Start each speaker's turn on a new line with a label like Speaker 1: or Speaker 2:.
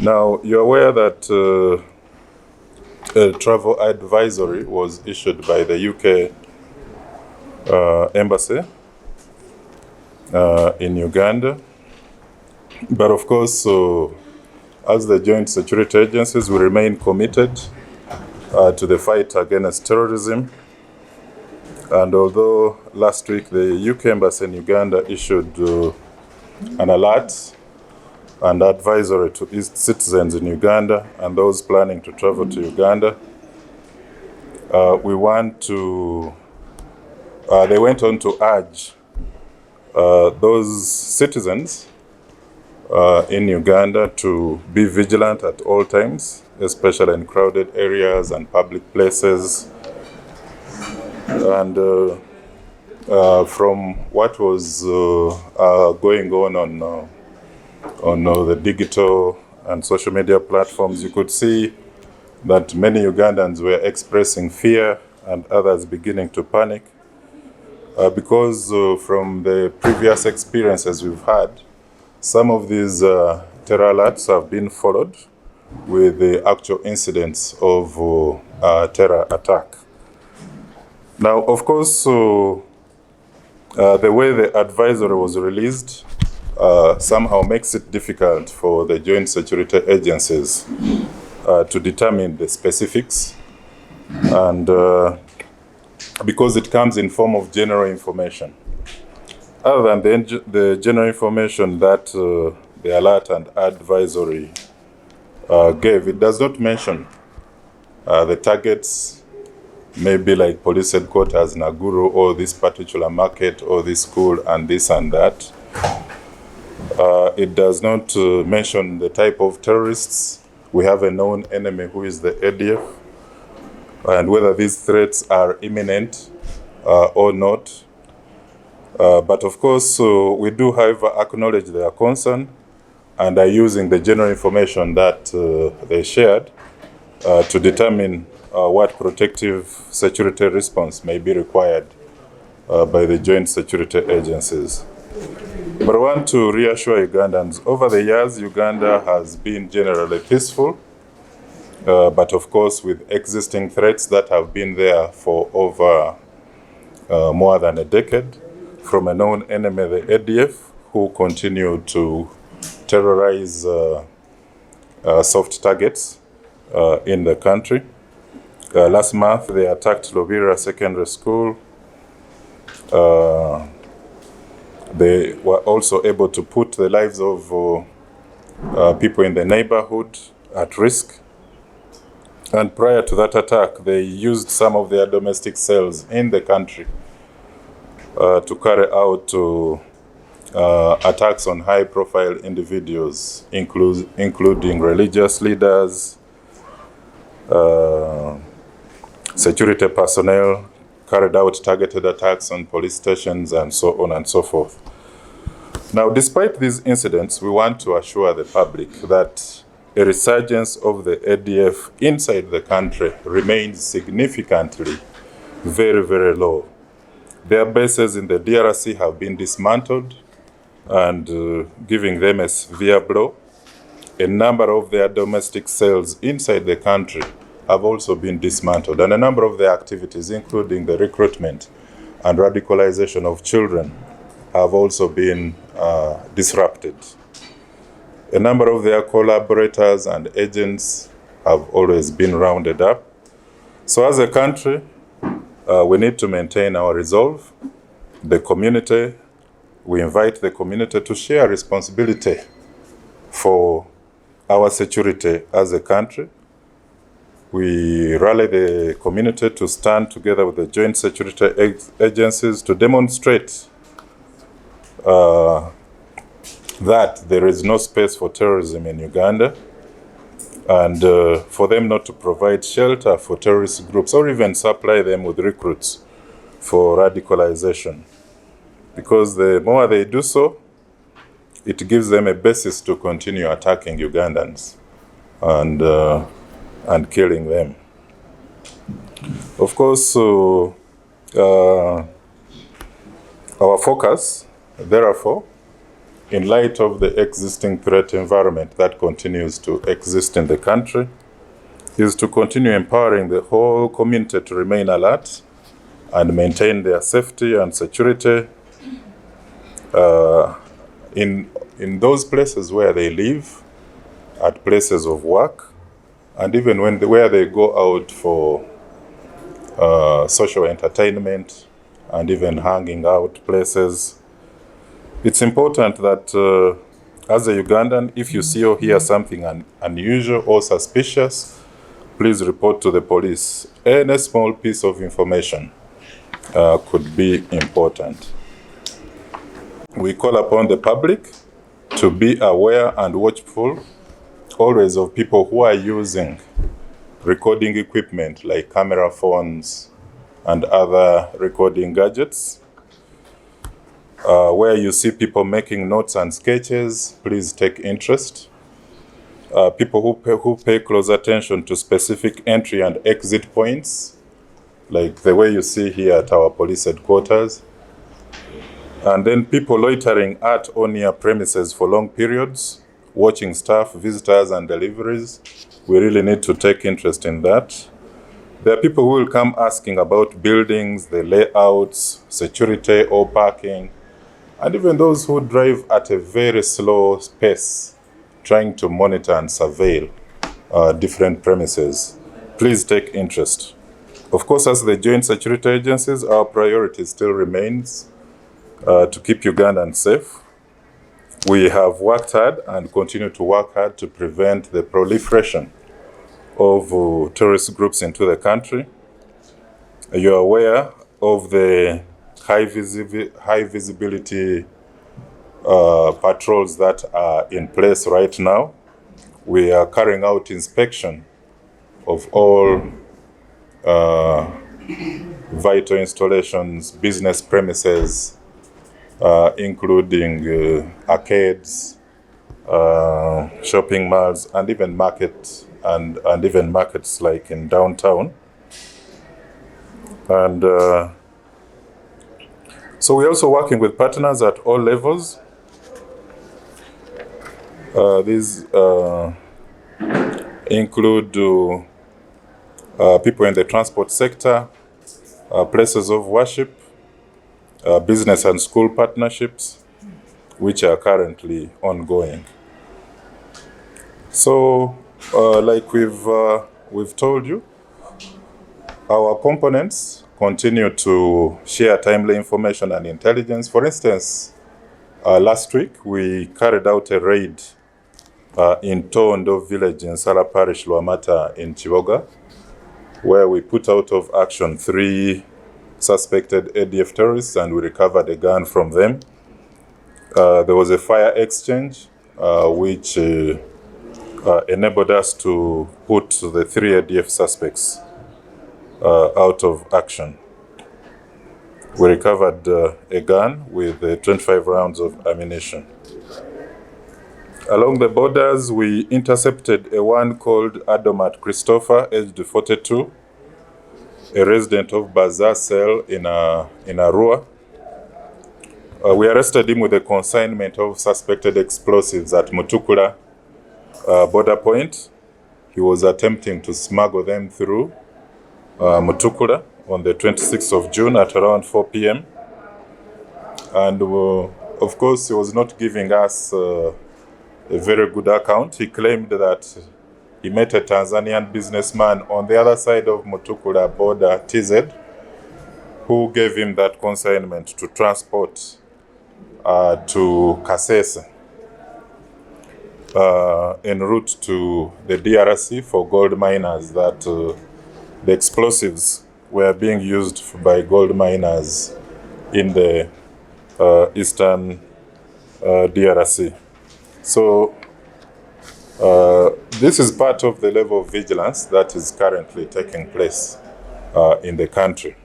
Speaker 1: Now, you're aware that a travel advisory was issued by the UK Embassy in Uganda. But of course, as the joint security agencies, we remain committed to the fight against terrorism. And although last week the UK Embassy in Uganda issued an alert and advisory to its citizens in Uganda and those planning to travel to Uganda, they went on to urge those citizens in Uganda to be vigilant at all times, especially in crowded areas and public places. And from what was going on the digital and social media platforms, you could see that many Ugandans were expressing fear and others beginning to panic because from the previous experiences we've had, some of these terror alerts have been followed with the actual incidents of terror attack. Now, of course, the way the advisory was released somehow makes it difficult for the joint security agencies to determine the specifics, and because it comes in form of general information. Other than the general information that the alert and advisory gave, it does not mention the targets, maybe like police headquarters, Naguru, or this particular market, or this school, and this and that. It does not mention the type of terrorists. We have a known enemy who is the ADF, and whether these threats are imminent or not. But of course, we do, however, acknowledge their concern and are using the general information that they shared to determine what protective security response may be required by the joint security agencies. But I want to reassure Ugandans, over the years, Uganda has been generally peaceful, but of course with existing threats that have been there for over more than a decade, from a known enemy, the ADF, who continue to terrorize soft targets in the country. Last month, they attacked Lobira Secondary School. They were also able to put the lives of people in the neighborhood at risk. And prior to that attack, they used some of their domestic cells in the country to carry out attacks on high-profile individuals, including religious leaders, security personnel, carried out targeted attacks on police stations, and so on and so forth. Now, despite these incidents, we want to assure the public that a resurgence of the ADF inside the country remains significantly very, very low. Their bases in the DRC have been dismantled and giving them a severe blow. A number of their domestic cells inside the country have also been dismantled, and a number of their activities, including the recruitment and radicalization of children, have also been disrupted. A number of their collaborators and agents have always been rounded up. So as a country, we need to maintain our resolve. The community, we invite the community to share responsibility for our security as a country. We rally the community to stand together with the joint security agencies to demonstrate that there is no space for terrorism in Uganda, and for them not to provide shelter for terrorist groups or even supply them with recruits for radicalization. Because the more they do so, it gives them a basis to continue attacking Ugandans and killing them. Of course, our focus, therefore, in light of the existing threat environment that continues to exist in the country, is to continue empowering the whole community to remain alert and maintain their safety and security in those places where they live, at places of work, and even where they go out for social entertainment and even hanging out places. It's important that as a Ugandan, if you see or hear something unusual or suspicious, please report to the police. Any small piece of information could be important. We call upon the public to be aware and watchful always of people who are using recording equipment like camera phones and other recording gadgets. Where you see people making notes and sketches, please take interest. People who pay close attention to specific entry and exit points, like the way you see here at our police headquarters. And then people loitering at or near premises for long periods, watching staff, visitors, and deliveries. We really need to take interest in that. There are people who will come asking about buildings, the layouts, security or parking, and even those who drive at a very slow pace, trying to monitor and surveil different premises. Please take interest. Of course, as the joint security agencies, our priority still remains to keep Ugandans safe. We have worked hard and continue to work hard to prevent the proliferation of terrorist groups into the country. You are aware of the high visibility patrols that are in place right now. We are carrying out inspection of all vital installations, business premises, including arcades, shopping malls, and even markets, and even markets like in downtown. And so we're also working with partners at all levels. These include people in the transport sector, places of worship, business and school partnerships, which are currently ongoing. So, like we've told you, our components continue to share timely information and intelligence. For instance, last week we carried out a raid in Tondo village in Sala Parish, Lwamata in Chiboga, where we put out of action 3 suspected ADF terrorists and we recovered a gun from them. There was a fire exchange which enabled us to put the 3 ADF suspects out of action. We recovered a gun with 25 rounds of ammunition. Along the borders, we intercepted a one called Adomat Christopher, aged 42, a resident of Bazaar Cell in Arua. We arrested him with a consignment of suspected explosives at Mutukula border point. He was attempting to smuggle them through Mutukula on the 26th of June at around 4 p.m. And of course, he was not giving us a very good account. He claimed that he met a Tanzanian businessman on the other side of Mutukula border, TZ, who gave him that consignment to transport to Kasese en route to the DRC for gold miners, that the explosives were being used by gold miners in the eastern DRC. So this is part of the level of vigilance that is currently taking place in the country.